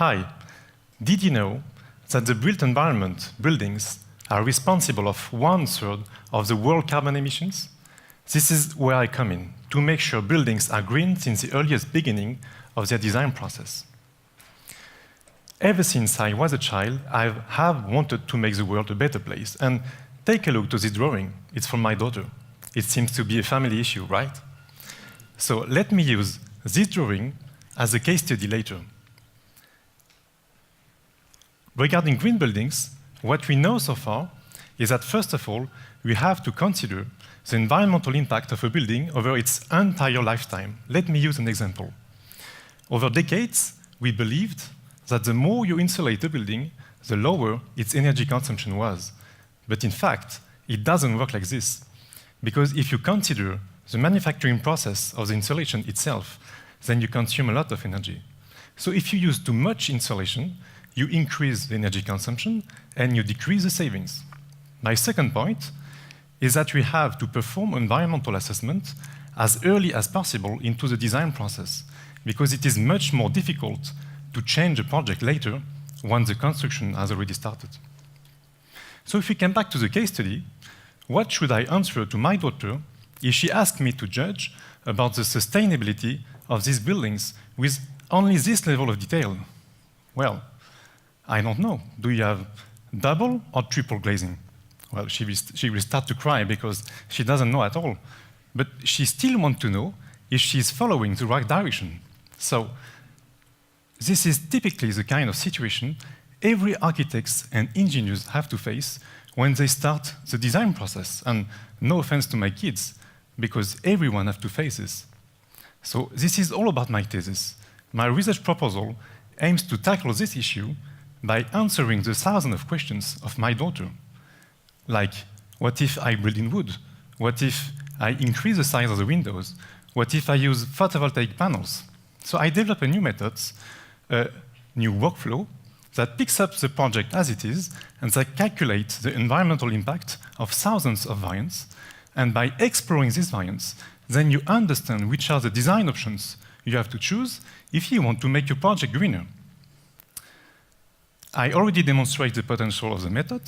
Hi, did you know that the built environment, buildings, are responsible of 1/3 of the world carbon emissions? This is where I come in, to make sure buildings are green since the earliest beginning of their design process. Ever since I was a child, I have wanted to make the world a better place. And take a look to this drawing. It's from my daughter. It seems to be a family issue, right? So let me use this drawing as a case study later. Regarding green buildings, what we know so far is that, first of all, we have to consider the environmental impact of a building over its entire lifetime. Let me use an example. Over decades, we believed that the more you insulate a building, the lower its energy consumption was. But in fact, it doesn't work like this. Because if you consider the manufacturing process of the insulation itself, then you consume a lot of energy. So if you use too much insulation, you increase the energy consumption and you decrease the savings. My second point is that we have to perform environmental assessment as early as possible into the design process, because it is much more difficult to change a project later once the construction has already started. So if we come back to the case study, what should I answer to my daughter if she asked me to judge about the sustainability of these buildings with only this level of detail? Well, I don't know. Do you have double or triple glazing? Well, she will start to cry because she doesn't know at all. But she still wants to know if she's following the right direction. So this is typically the kind of situation every architects and engineers have to face when they start the design process. And no offense to my kids, because everyone has to face this. So this is all about my thesis. My research proposal aims to tackle this issue by answering the thousands of questions of my daughter. Like, what if I build in wood? What if I increase the size of the windows? What if I use photovoltaic panels? So I developed a new method, a new workflow that picks up the project as it is and that calculates the environmental impact of thousands of variants. And by exploring these variants, then you understand which are the design options you have to choose if you want to make your project greener. I already demonstrated the potential of the method,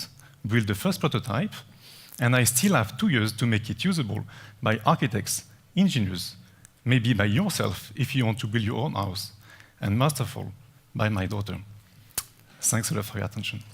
built the first prototype, and I still have 2 years to make it usable by architects, engineers, maybe by yourself if you want to build your own house, and most of all, by my daughter. Thanks a lot for your attention.